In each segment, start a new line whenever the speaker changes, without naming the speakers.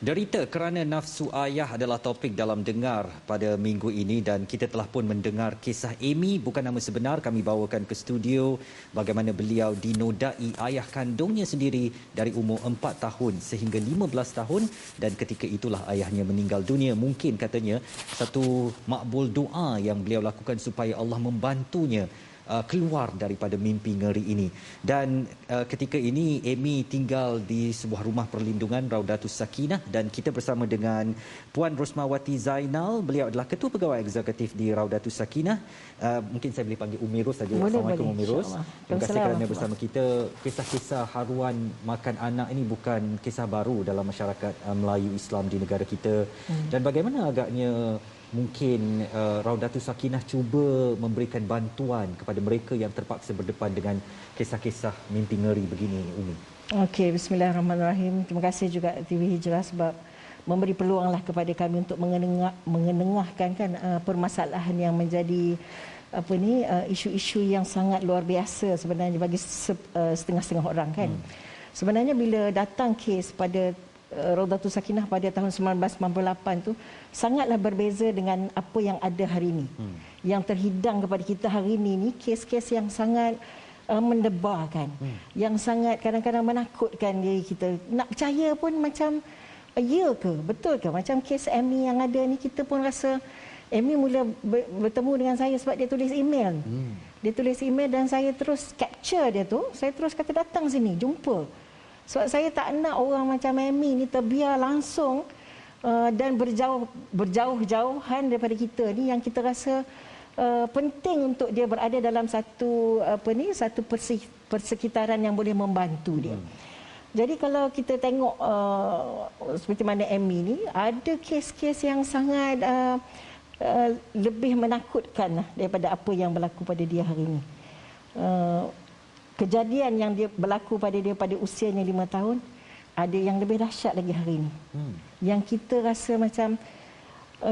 Derita kerana nafsu ayah adalah topik dalam Dengar pada minggu ini dan kita telah pun mendengar kisah Amy, bukan nama sebenar, kami bawakan ke studio bagaimana beliau dinodai ayah kandungnya sendiri dari umur 4 tahun sehingga 15 tahun dan ketika itulah ayahnya meninggal dunia. Mungkin katanya satu makbul doa yang beliau lakukan supaya Allah membantunya keluar daripada mimpi ngeri ini. Dan ketika ini Amy tinggal di sebuah rumah perlindungan Raudatus Sakinah dan kita bersama dengan Puan Rosmawati Zainal. Beliau adalah Ketua Pegawai Eksekutif di Raudatus Sakinah. Mungkin saya boleh panggil Umi Ros saja. Assalamualaikum Umi Ros. Terima kasih kerana bersama kita. Kisah-kisah haruan makan anak ini bukan kisah baru dalam masyarakat Melayu Islam di negara kita. Dan bagaimana agaknya mungkin Raudatus Sakinah cuba memberikan bantuan kepada mereka yang terpaksa berdepan dengan kisah-kisah mimpi ngeri begini, Umi.
Okey, bismillahirrahmanirrahim. Terima kasih juga TV Hijrah sebab memberi peluanglah kepada kami untuk mengenengahkan permasalahan yang menjadi isu-isu yang sangat luar biasa sebenarnya bagi setengah-setengah orang kan. Sebenarnya bila datang kes pada Raudatus Sakinah pada tahun 1998 tu sangatlah berbeza dengan apa yang ada hari ini. Yang terhidang kepada kita hari ini ni kes-kes yang sangat mendebarkan, yang sangat kadang-kadang menakutkan diri kita. Nak percaya pun macam ya ke, betul ke? Macam kes Amy yang ada ni kita pun rasa Amy mula bertemu dengan saya sebab dia tulis email. Dia tulis email dan saya terus capture dia tu, saya terus kata datang sini, jumpa. Sebab saya tak nak orang macam Amy ni terbiar langsung dan berjauh-jauhan daripada kita ni yang kita rasa penting untuk dia berada dalam satu persekitaran yang boleh membantu dia. Jadi kalau kita tengok seperti mana Amy ni ada kes-kes yang sangat lebih menakutkan daripada apa yang berlaku pada dia hari ini. Kejadian yang dia berlaku pada dia pada usianya 5 tahun, ada yang lebih dahsyat lagi hari ini. Yang kita rasa macam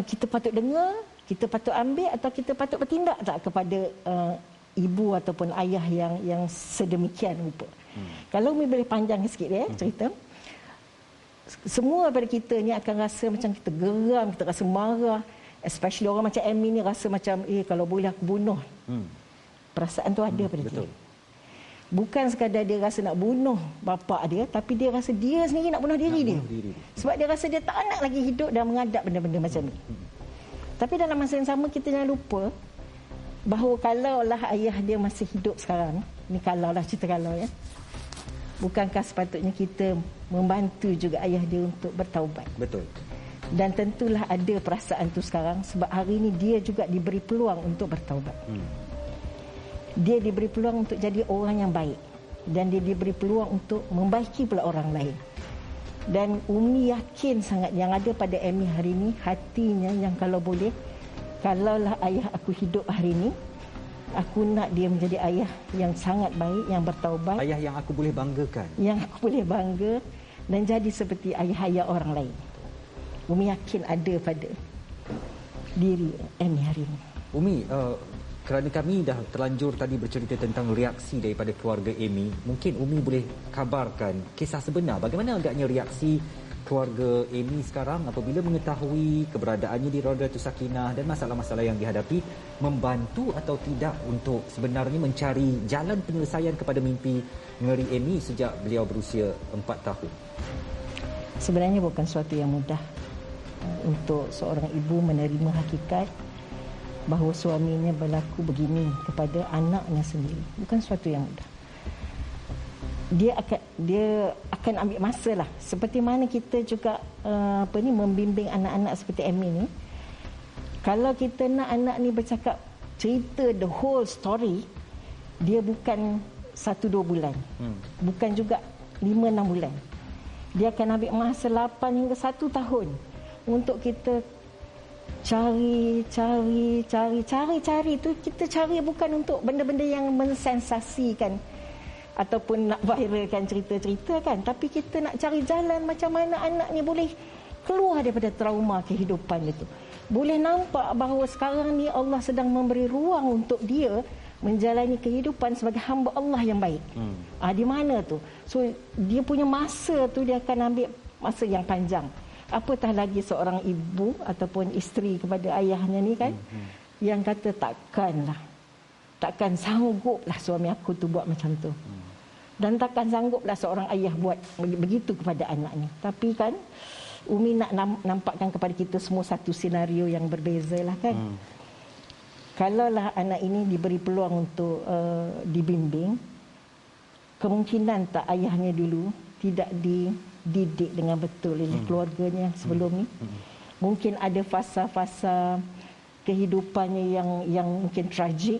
kita patut dengar, kita patut ambil atau kita patut bertindak tak kepada ibu ataupun ayah yang sedemikian rupa. Kalau Umi boleh panjang sikit cerita. Semua daripada kita ni akan rasa macam kita geram, kita rasa marah. Especially orang macam Amy ni rasa macam kalau boleh aku bunuh. Perasaan tu ada pada dia. Bukan sekadar dia rasa nak bunuh bapa dia, tapi dia rasa dia sendiri nak bunuh diri dia. Sebab dia rasa dia tak nak lagi hidup dan menghadap benda-benda macam ni. Tapi dalam masa yang sama kita jangan lupa bahawa kalaulah ayah dia masih hidup sekarang, ni kalaulah cerita kalau ya. Bukankah sepatutnya kita membantu juga ayah dia untuk bertaubat?
Betul.
Dan tentulah ada perasaan tu sekarang sebab hari ini dia juga diberi peluang untuk bertaubat. Dia diberi peluang untuk jadi orang yang baik dan dia diberi peluang untuk membaiki pula orang lain. Dan Umi yakin sangat yang ada pada Amy hari ini hatinya yang kalau boleh, kalaulah ayah aku hidup hari ini, aku nak dia menjadi ayah yang sangat baik, yang bertaubat.
Ayah yang aku boleh banggakan.
Yang aku boleh bangga dan jadi seperti ayah-ayah orang lain. Umi yakin ada pada diri Amy hari ini.
Umi, kerana kami dah terlanjur tadi bercerita tentang reaksi daripada keluarga Amy, mungkin Umi boleh kabarkan kisah sebenar. Bagaimana agaknya reaksi keluarga Amy sekarang apabila mengetahui keberadaannya di Raudatus Sakinah dan masalah-masalah yang dihadapi, membantu atau tidak untuk sebenarnya mencari jalan penyelesaian kepada mimpi ngeri Amy sejak beliau berusia 4 tahun?
Sebenarnya bukan suatu yang mudah untuk seorang ibu menerima hakikat bahawa suaminya berlaku begini kepada anaknya sendiri. Bukan sesuatu yang mudah. Dia akan ambil masa lah. Seperti mana kita juga membimbing anak-anak seperti Amy ni. Kalau kita nak anak ni bercakap cerita the whole story, dia bukan 1-2 bulan. Bukan juga 5-6 bulan. Dia akan ambil masa 8 hingga 1 tahun untuk kita cari tu. Kita cari bukan untuk benda-benda yang mensensasikan ataupun nak viralkan cerita-cerita kan, tapi kita nak cari jalan macam mana anak ni boleh keluar daripada trauma kehidupan itu. Boleh nampak bahawa sekarang ni Allah sedang memberi ruang untuk dia menjalani kehidupan sebagai hamba Allah yang baik. Di mana tu? So dia punya masa tu dia akan ambil masa yang panjang. Apatah lagi seorang ibu ataupun isteri kepada ayahnya ni kan, yang kata takkan sangguplah suami aku tu buat macam tu. Dan takkan sangguplah seorang ayah buat begitu kepada anaknya. Tapi kan Umi nak nampakkan kepada kita semua satu senario yang berbeza lah kan. Kalaulah anak ini diberi peluang untuk dibimbing, kemungkinan tak ayahnya dulu tidak dididik dengan betul oleh keluarganya sebelum ni. Mungkin ada fasa-fasa kehidupannya yang mungkin tragik,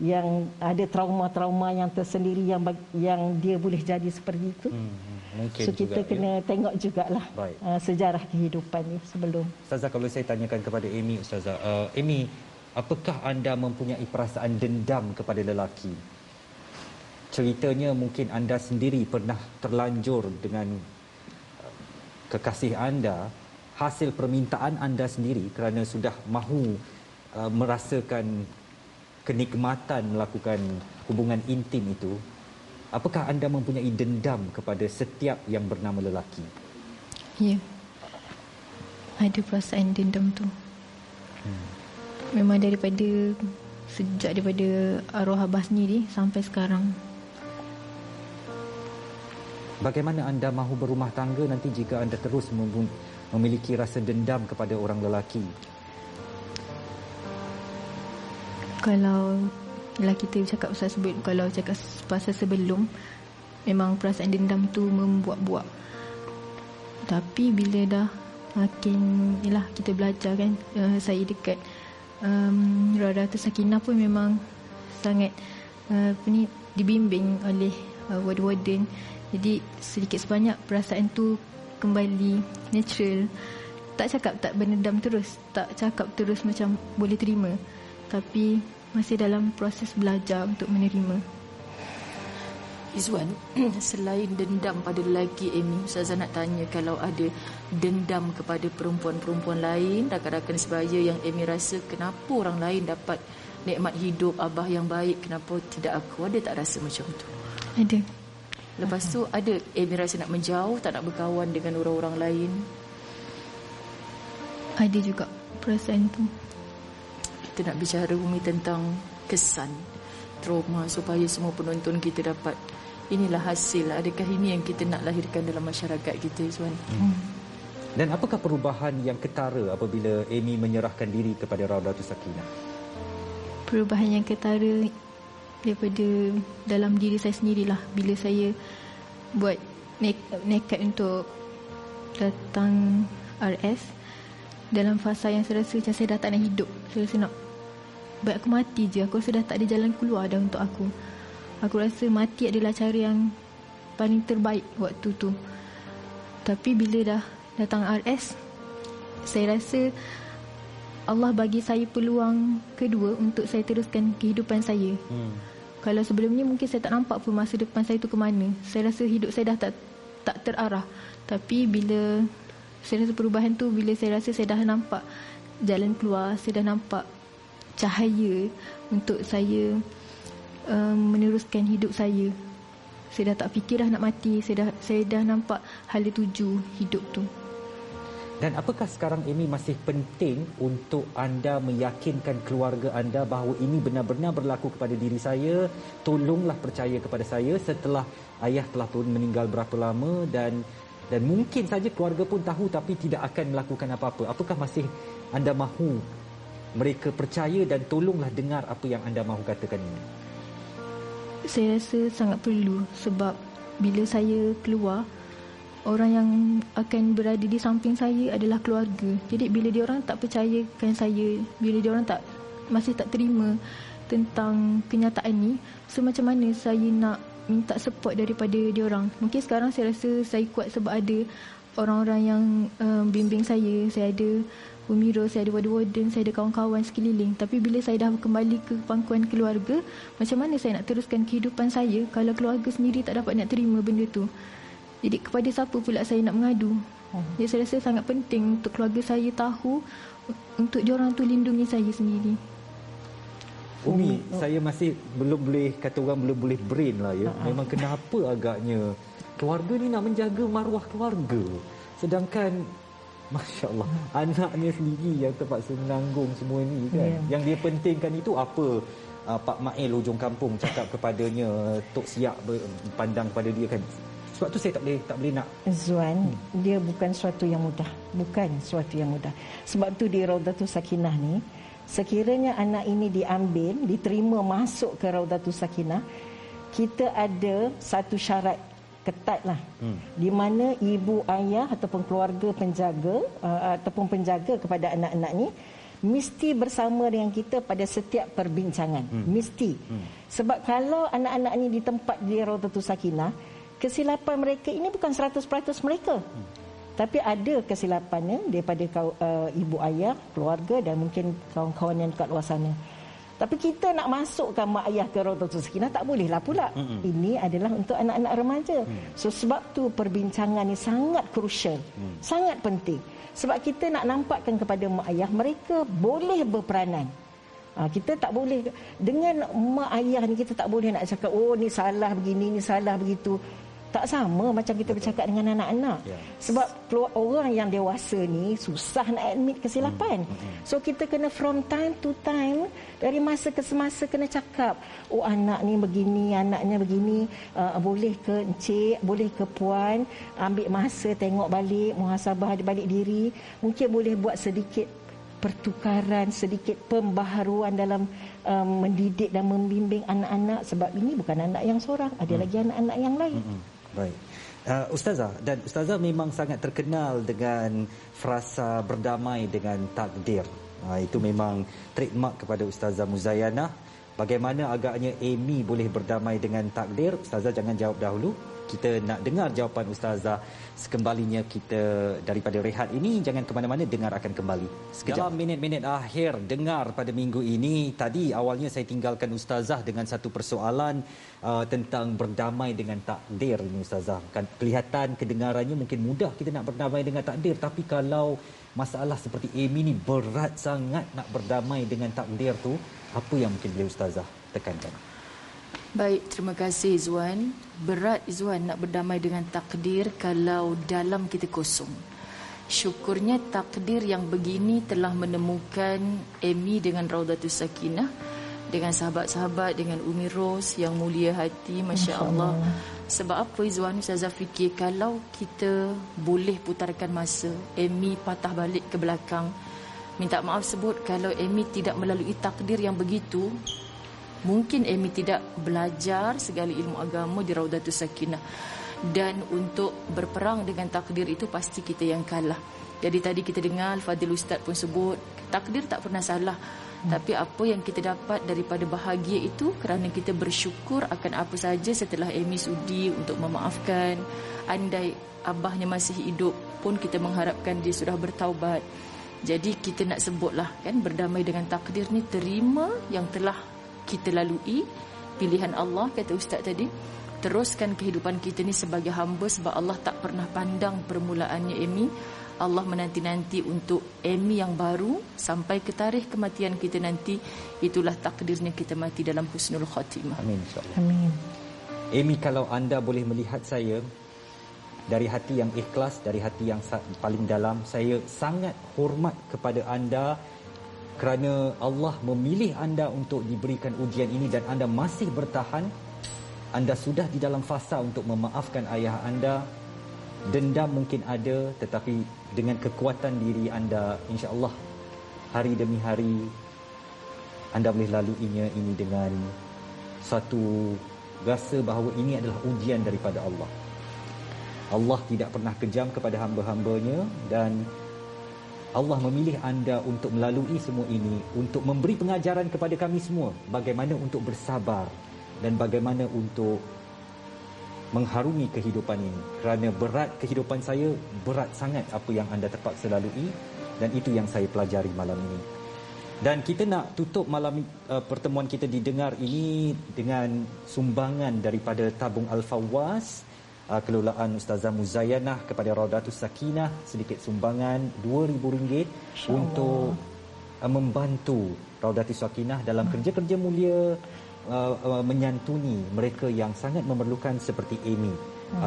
yang ada trauma-trauma yang tersendiri yang dia boleh jadi seperti itu.
Mungkin
so kita
juga,
kena tengok jugalah sejarah kehidupannya sebelum.
Ustazah, kalau saya tanyakan kepada Amy, Ustazah, Amy, apakah anda mempunyai perasaan dendam kepada lelaki? Ceritanya mungkin anda sendiri pernah terlanjur dengan kekasih anda, hasil permintaan anda sendiri kerana sudah mahu merasakan kenikmatan melakukan hubungan intim itu. Apakah anda mempunyai dendam kepada setiap yang bernama lelaki?
Ya, ada perasaan dendam tu. Memang sejak daripada arwah abah sendiri sampai sekarang.
Bagaimana anda mahu berumah tangga nanti jika anda terus memiliki rasa dendam kepada orang lelaki?
Kalau kita cakap kalau cakap pasal sebelum, memang perasaan dendam tu membuat-buat. Tapi bila dah makin kita belajar kan, saya dekat Radatul Sakinah pun memang sangat dibimbing oleh warden. Jadi sedikit sebanyak perasaan tu kembali natural. Tak cakap tak berdendam terus, tak cakap terus macam boleh terima, tapi masih dalam proses belajar untuk menerima.
Izwan, selain dendam pada lelaki, Amy, Ustazah nak tanya, kalau ada dendam kepada perempuan-perempuan lain, rakan-rakan sebaya yang Amy rasa kenapa orang lain dapat nikmat hidup, abah yang baik, kenapa tidak aku? Ada tak rasa macam tu?
Ada.
Lepas tu ada Amy rasa nak menjauh, tak nak berkawan dengan orang-orang lain?
Ada juga perasaan tu.
Kita nak bicara Umi tentang kesan trauma supaya semua penonton kita dapat, inilah hasil, adakah ini yang kita nak lahirkan dalam masyarakat kita, Izwan?
Dan apakah perubahan yang ketara apabila Amy menyerahkan diri kepada Raudatul Sakinah?
Perubahan yang ketara daripada dalam diri saya sendirilah. Bila saya buat nekat untuk datang RS, dalam fasa yang saya rasa macam saya dah tak nak hidup, saya rasa nak baik aku mati je. Aku rasa dah tak ada jalan keluar dah untuk aku. Aku rasa mati adalah cara yang paling terbaik waktu tu. Tapi bila dah datang RS, saya rasa Allah bagi saya peluang kedua untuk saya teruskan kehidupan saya. Kalau sebelum ni mungkin saya tak nampak pun masa depan saya tu ke mana. Saya rasa hidup saya dah tak terarah. Tapi bila saya rasa perubahan tu, bila saya rasa saya dah nampak jalan keluar, saya dah nampak cahaya untuk saya meneruskan hidup saya. Saya dah tak fikir dah nak mati. Saya dah nampak hala tuju hidup tu.
Dan apakah sekarang ini masih penting untuk anda meyakinkan keluarga anda bahawa ini benar-benar berlaku kepada diri saya? Tolonglah percaya kepada saya setelah ayah telah pun meninggal berapa lama, dan mungkin saja keluarga pun tahu tapi tidak akan melakukan apa-apa. Apakah masih anda mahu mereka percaya dan tolonglah dengar apa yang anda mahu katakan ini?
Saya rasa sangat perlu, sebab bila saya keluar, orang yang akan berada di samping saya adalah keluarga. Jadi bila diorang tak percayakan saya, bila diorang masih tak terima tentang kenyataan ni, so macam mana saya nak minta support daripada diorang? Mungkin sekarang saya rasa saya kuat sebab ada orang-orang yang bimbing saya. Saya ada Umiro, saya ada warden, saya ada kawan-kawan sekeliling. Tapi bila saya dah kembali ke pangkuan keluarga, macam mana saya nak teruskan kehidupan saya kalau keluarga sendiri tak dapat nak terima benda tu? Jadi kepada siapa pula saya nak mengadu? Jadi saya rasa sangat penting untuk keluarga saya tahu, untuk diorang tu lindungi saya sendiri.
Umi, saya masih belum boleh, kata orang belum boleh brain lah ya. Memang kenapa agaknya keluarga ni nak menjaga maruah keluarga, sedangkan Masya Allah. Anaknya sendiri yang terpaksa menanggung semua ini kan. Yang dia pentingkan itu apa? Pak Mail hujung kampung cakap kepadanya, Tok Siak pandang pada dia kan. Sebab tu saya tak boleh nak.
Zuan, dia bukan suatu yang mudah. Bukan suatu yang mudah. Sebab tu di Raudatul Sakinah ni, sekiranya anak ini diambil, diterima masuk ke Raudatul Sakinah, kita ada satu syarat ketatlah, di mana ibu ayah ataupun keluarga penjaga ataupun penjaga kepada anak-anak ni mesti bersama dengan kita pada setiap perbincangan. Mesti. Sebab kalau anak-anak ni di tempat di Raudatul Sakinah, kesilapan mereka ini bukan 100% mereka. Tapi ada kesilapannya daripada ibu ayah, keluarga dan mungkin kawan-kawan yang dekat luar sana. Tapi kita nak masukkan mak ayah ke Raudatul Sakinah tak bolehlah pula. Ini adalah untuk anak-anak remaja. So sebab tu perbincangan ni sangat crucial. Sangat penting. Sebab kita nak nampakkan kepada mak ayah mereka boleh berperanan. Kita tak boleh dengan mak ayah ni, kita tak boleh nak cakap oh ni salah begini, ni salah begitu. Tak sama macam kita bercakap dengan anak-anak. Sebab orang yang dewasa ni susah nak admit kesilapan. So kita kena from time to time, dari masa ke semasa kena cakap, oh anak ni begini, anaknya begini, boleh ke encik, boleh ke puan, ambil masa tengok balik, muhasabah balik diri, mungkin boleh buat sedikit pertukaran, sedikit pembaharuan dalam mendidik dan membimbing anak-anak. Sebab ini bukan anak yang seorang, ada lagi anak-anak yang lain.
Baik. Ustazah, dan Ustazah memang sangat terkenal dengan frasa berdamai dengan takdir. Itu memang trademark kepada Ustazah Muzayanah. Bagaimana agaknya Amy boleh berdamai dengan takdir? Ustazah jangan jawab dahulu. Kita nak dengar jawapan Ustazah sekembalinya kita daripada rehat ini. Jangan ke mana-mana, dengar akan kembali sekejap. Dalam minit-minit akhir dengar pada minggu ini, tadi awalnya saya tinggalkan Ustazah dengan satu persoalan tentang berdamai dengan takdir ini Ustazah. Kan kelihatan kedengarannya mungkin mudah kita nak berdamai dengan takdir, tapi kalau masalah seperti Amy ni berat sangat nak berdamai dengan takdir tu, apa yang mungkin boleh Ustazah tekankan?
Baik, terima kasih Izwan. Berat Izwan nak berdamai dengan takdir kalau dalam kita kosong. Syukurnya takdir yang begini telah menemukan Amy dengan Raudatul Sakinah, dengan sahabat-sahabat, dengan Umi Ros yang mulia hati, Masya Allah. Sebab apa Izwan, Ustazah fikir kalau kita boleh putarkan masa, Amy patah balik ke belakang, minta maaf sebut kalau Amy tidak melalui takdir yang begitu, mungkin Amy tidak belajar segala ilmu agama di Raudatul Sakinah. Dan untuk berperang dengan takdir itu pasti kita yang kalah. Jadi tadi kita dengar Fadil Ustaz pun sebut, takdir tak pernah salah. Tapi apa yang kita dapat daripada bahagia itu kerana kita bersyukur akan apa saja setelah Amy sudi untuk memaafkan. Andai abahnya masih hidup pun kita mengharapkan dia sudah bertaubat. Jadi kita nak sebutlah kan, berdamai dengan takdir ni, terima yang telah kita lalui, pilihan Allah kata Ustaz tadi, teruskan kehidupan kita ni sebagai hamba. Sebab Allah tak pernah pandang permulaannya Amy, Allah menanti-nanti untuk Amy yang baru sampai ke tarikh kematian kita nanti. Itulah takdirnya kita mati dalam husnul khatimah.
Amin, insyaAllah.
Amin.
Amy, kalau anda boleh melihat saya dari hati yang ikhlas, dari hati yang paling dalam, saya sangat hormat kepada anda kerana Allah memilih anda untuk diberikan ujian ini dan anda masih bertahan. Anda sudah di dalam fasa untuk memaafkan ayah anda. Dendam mungkin ada, tetapi dengan kekuatan diri anda, insya-Allah hari demi hari anda boleh laluinya ini dengan satu rasa bahawa ini adalah ujian daripada Allah. Allah tidak pernah kejam kepada hamba-hambanya dan Allah memilih anda untuk melalui semua ini, untuk memberi pengajaran kepada kami semua bagaimana untuk bersabar dan bagaimana untuk mengharungi kehidupan ini. Kerana berat kehidupan saya, berat sangat apa yang anda terpaksa lalui, dan itu yang saya pelajari malam ini. Dan kita nak tutup malam pertemuan kita didengar ini dengan sumbangan daripada tabung Al-Fawwas, kelolaan Ustazah Muzayanah kepada Raudatul Sakinah, sedikit sumbangan RM2,000 untuk membantu Raudatul Sakinah dalam kerja-kerja mulia, menyantuni mereka yang sangat memerlukan seperti Amy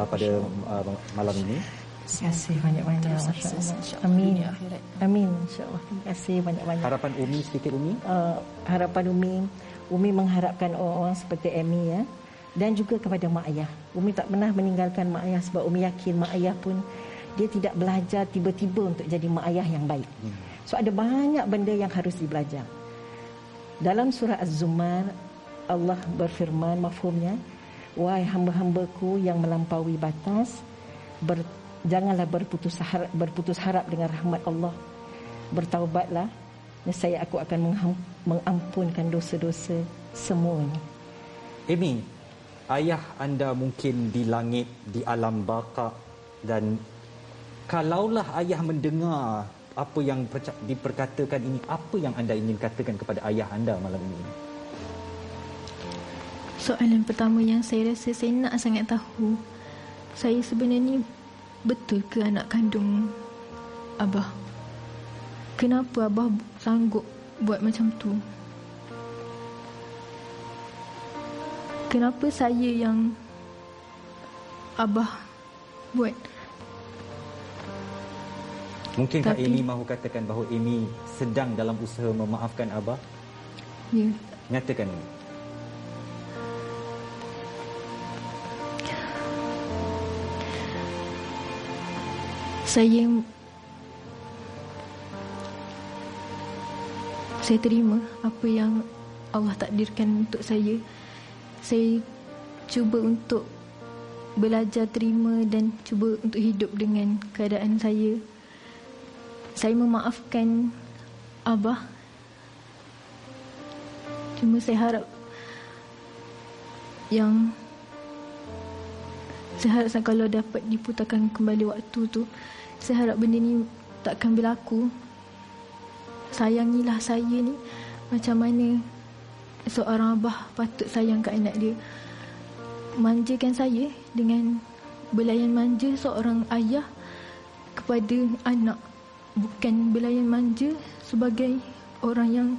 pada malam ini.
Terima kasih banyak-banyak.
Terus
Masya
sukses,
Allah.
insya-Allah,
Amin.
dunia akhirat.
Amin. InsyaAllah. Terima kasih banyak-banyak.
Harapan Umi sedikit, Umi.
Harapan Umi mengharapkan orang-orang seperti Amy ya, dan juga kepada mak ayah. Umi tak pernah meninggalkan mak ayah sebab Umi yakin mak ayah pun dia tidak belajar tiba-tiba untuk jadi mak ayah yang baik. So ada banyak benda yang harus dibelajar. Dalam surah Az-Zumar Allah berfirman mafhumnya, wahai hamba-hambaku yang melampaui batas, janganlah berputus harap dengan rahmat Allah. Bertaubatlah, nescaya aku akan mengampunkan dosa-dosa semuanya.
Amy, ayah anda mungkin di langit, di alam baka, dan kalaulah ayah mendengar apa yang diperkatakan ini, apa yang anda ingin katakan kepada ayah anda malam ini?
Soalan pertama yang saya rasa saya nak sangat tahu, saya sebenarnya betul ke anak kandung Abah? Kenapa Abah sanggup buat macam tu? Kenapa saya yang Abah buat?
Mungkinkah Amy mahu katakan bahawa Amy sedang dalam usaha memaafkan Abah?
Ya.
Nyatakan.
Saya terima apa yang Allah takdirkan untuk saya. Saya cuba untuk belajar terima dan cuba untuk hidup dengan keadaan saya. Saya memaafkan Abah. Cuma saya harap kalau dapat diputarkan kembali waktu tu, saya harap benda ni takkan berlaku. Sayangilah saya ni macam mana seorang abah patut sayang ke anak dia. Manjakan saya dengan belayan manja seorang ayah kepada anak, bukan belayan manja sebagai orang yang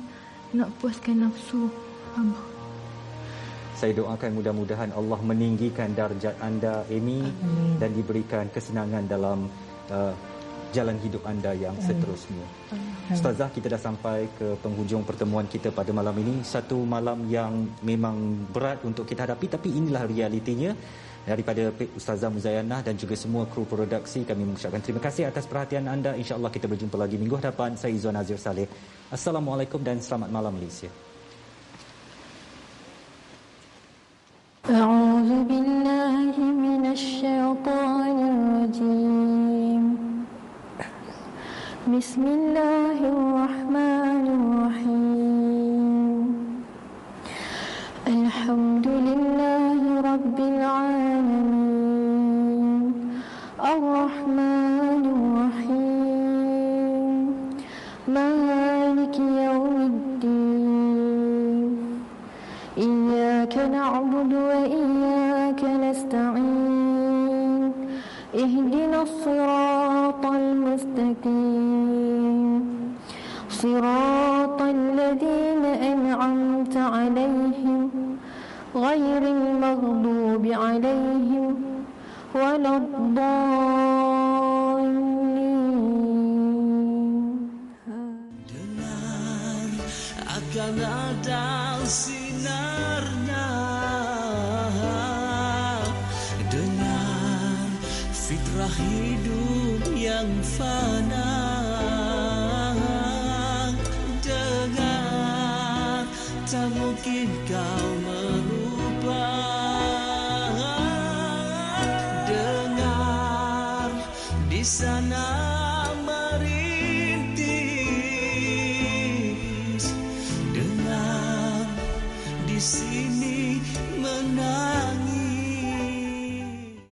nak puaskan nafsu abah.
Saya doakan mudah-mudahan Allah meninggikan darjat anda, Amy, dan diberikan kesenangan dalam jalan hidup anda yang seterusnya. Ustazah, kita dah sampai ke penghujung pertemuan kita pada malam ini. Satu malam yang memang berat untuk kita hadapi, tapi inilah realitinya. Daripada Ustazah Muzayyanah dan juga semua kru produksi, kami mengucapkan terima kasih atas perhatian anda. InsyaAllah kita berjumpa lagi minggu hadapan. Saya Izzuan Azir Saleh. Assalamualaikum dan selamat malam Malaysia.
أعوذ بالله من الشيطان الرجيم بسم الله الرحمن الرحيم الحمد لله رب العالمين الرحمن الرحيم مالك يوم الدين إياك نعبد وإياك نستعين اهدنا الصراط المستقيم صراط الذين أنعمت عليهم غير المغضوب عليهم ولا الضالين.
Dengar akan ada sinarnya, dengar fitrah hidup yang fana.